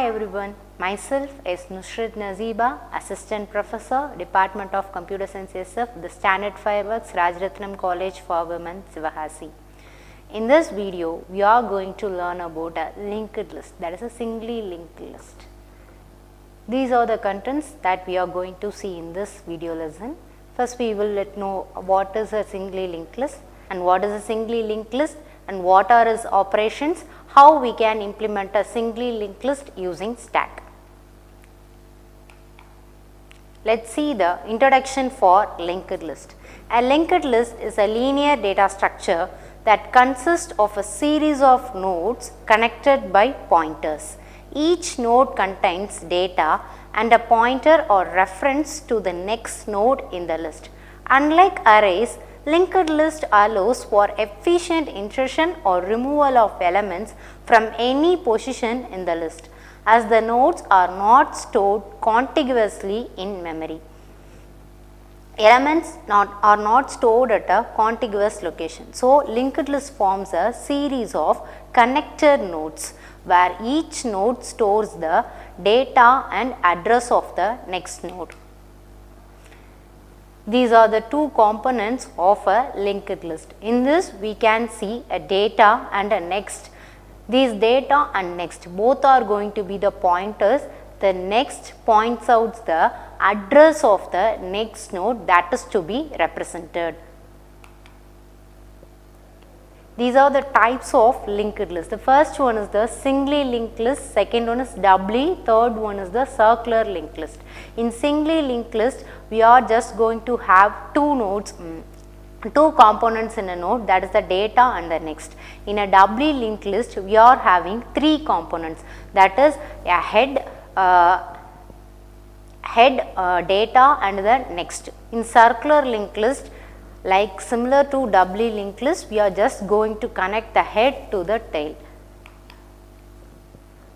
Hi everyone, myself is Nusrath Najeeba, Assistant Professor, Department of Computer Science SF, the Standard Fireworks, Rajaratnam College for Women, Sivahasi. In this video, we are going to learn about a linked list, that is a singly linked list. These are the contents that we are going to see in this video lesson. First, we will know what is a singly linked list and what is a singly linked list and what are its operations, how we can implement a singly linked list using stack. Let's see the introduction for linked list. A linked list is a linear data structure that consists of a series of nodes connected by pointers. Each node contains data and a pointer or reference to the next node in the list. Unlike arrays, linked list allows for efficient insertion or removal of elements from any position in the list, as the nodes are not stored contiguously in memory. Elements are not stored at a contiguous location. So, linked list forms a series of connected nodes where each node stores the data and address of the next node. These are the two components of a linked list. In this, we can see a data and a next. These data and next both are going to be the pointers. The next points out the address of the next node that is to be represented. These are the types of linked list. The first one is the singly linked list, second one is doubly, third one is the circular linked list. In singly linked list, we are just going to have two nodes, two components in a node, that is the data and the next. In a doubly linked list, we are having three components, that is a data and the next. In circular linked list, like similar to doubly linked list, we are just going to connect the head to the tail.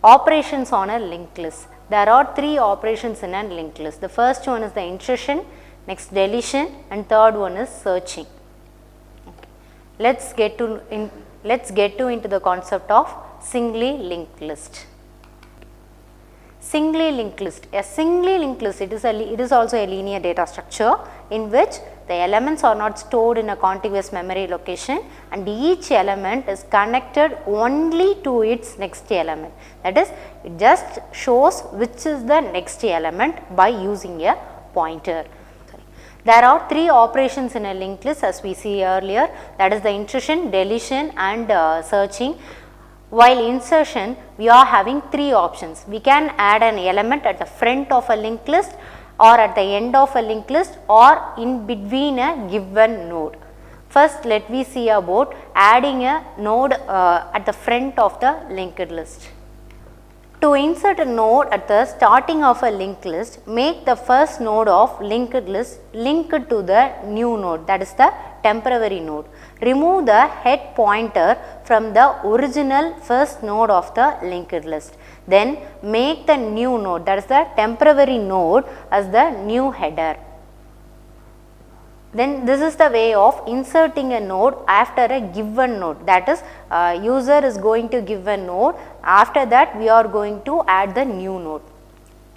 Operations on a linked list. There are three operations in a linked list. The first one is the insertion, next deletion, and third one is searching. Okay. Let's get into the concept of singly linked list. Singly linked list. A singly linked list, it is also a linear data structure in which the elements are not stored in a contiguous memory location and each element is connected only to its next element. That is, it just shows which is the next element by using a pointer. There are three operations in a linked list as we see earlier, that is the insertion, deletion and searching. While insertion, we are having three options. We can add an element at the front of a linked list or at the end of a linked list or in between a given node. First, let me see about adding a node at the front of the linked list. To insert a node at the starting of a linked list, make the first node of linked list linked to the new node, that is the temporary node. Remove the head pointer from the original first node of the linked list. Then make the new node, that is the temporary node, as the new header. Then this is the way of inserting a node after a given node, that is user is going to give a node, after that we are going to add the new node.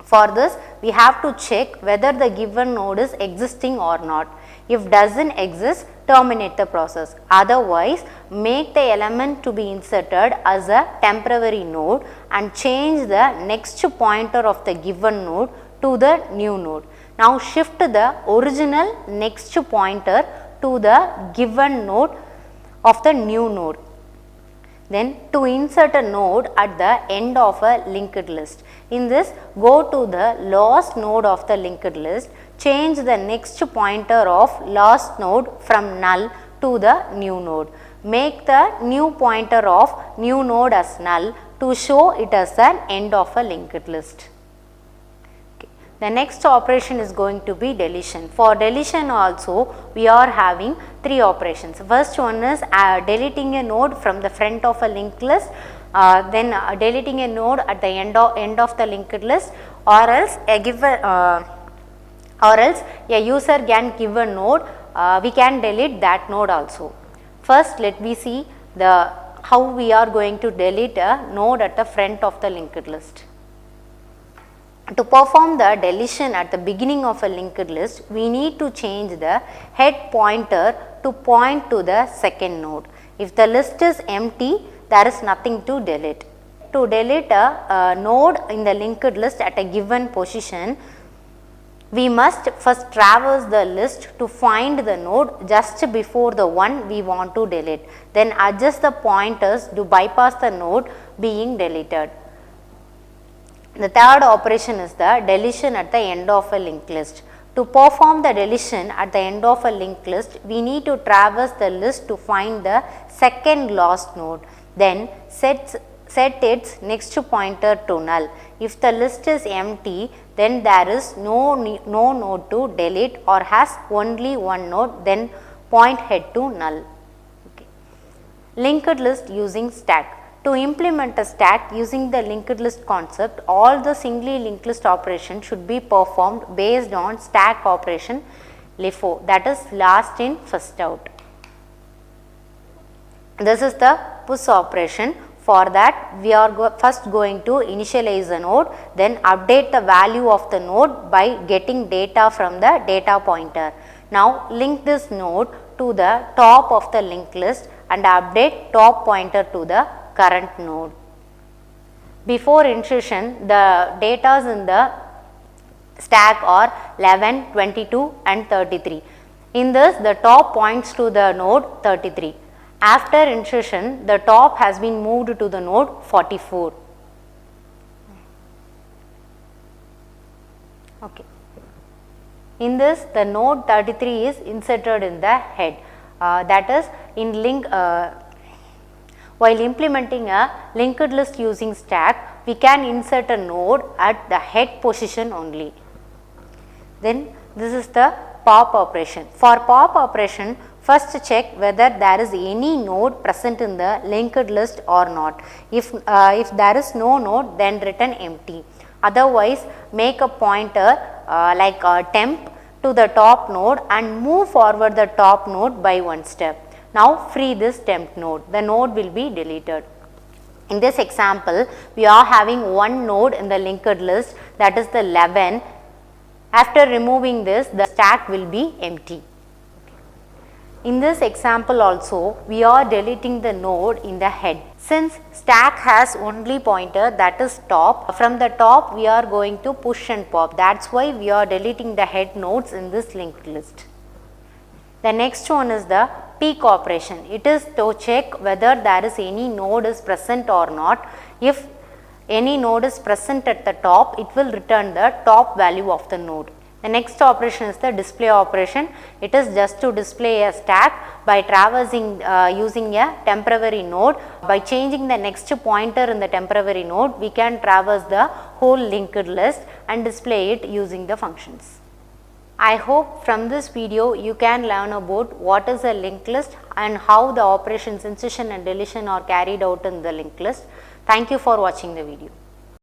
For this, we have to check whether the given node is existing or not. If doesn't exist, terminate the process. Otherwise, make the element to be inserted as a temporary node and change the next pointer of the given node to the new node. Now shift the original next pointer to the given node of the new node. Then to insert a node at the end of a linked list. In this, go to the last node of the linked list, change the next pointer of last node from null to the new node. Make the new pointer of new node as null to show it as an end of a linked list. The next operation is going to be deletion. For deletion also, we are having three operations. First one is deleting a node from the front of a linked list, then deleting a node at the end of the linked list, or else a user can give a node, we can delete that node also. First, let me see how we are going to delete a node at the front of the linked list. To perform the deletion at the beginning of a linked list, we need to change the head pointer to point to the second node. If the list is empty, there is nothing to delete. To delete a node in the linked list at a given position, we must first traverse the list to find the node just before the one we want to delete. Then adjust the pointers to bypass the node being deleted. The third operation is the deletion at the end of a linked list. To perform the deletion at the end of a linked list, we need to traverse the list to find the second lost node. Then set its next pointer to null. If the list is empty, then there is no node to delete or has only one node, then point head to null. Okay. Linked list using stack. To implement a stack using the linked list concept, all the singly linked list operations should be performed based on stack operation LIFO, that is last in first out. This is the push operation. For that, we are first going to initialize a node, then update the value of the node by getting data from the data pointer. Now link this node to the top of the linked list and update top pointer to the current node. Before insertion, the datas in the stack are 11, 22 and 33. In this, the top points to the node 33. After insertion, the top has been moved to the node 44. Okay. In this, the node 33 is inserted in the head. That is, in link. While implementing a linked list using stack, we can insert a node at the head position only. Then this is the pop operation. For pop operation, first check whether there is any node present in the linked list or not. If there is no node, then return empty. Otherwise, make a pointer like a temp to the top node and move forward the top node by one step. Now free this temp node, the node will be deleted. In this example, we are having one node in the linked list, that is the 11. After removing this, the stack will be empty. In this example also, we are deleting the node in the head. Since stack has only pointer, that is top, from the top we are going to push and pop. That is why we are deleting the head nodes in this linked list. The next one is the peek operation. It is to check whether there is any node is present or not. If any node is present at the top, it will return the top value of the node. The next operation is the display operation. It is just to display a stack by traversing using a temporary node. By changing the next pointer in the temporary node, we can traverse the whole linked list and display it using the functions. I hope from this video you can learn about what is a linked list and how the operations insertion and deletion are carried out in the linked list. Thank you for watching the video.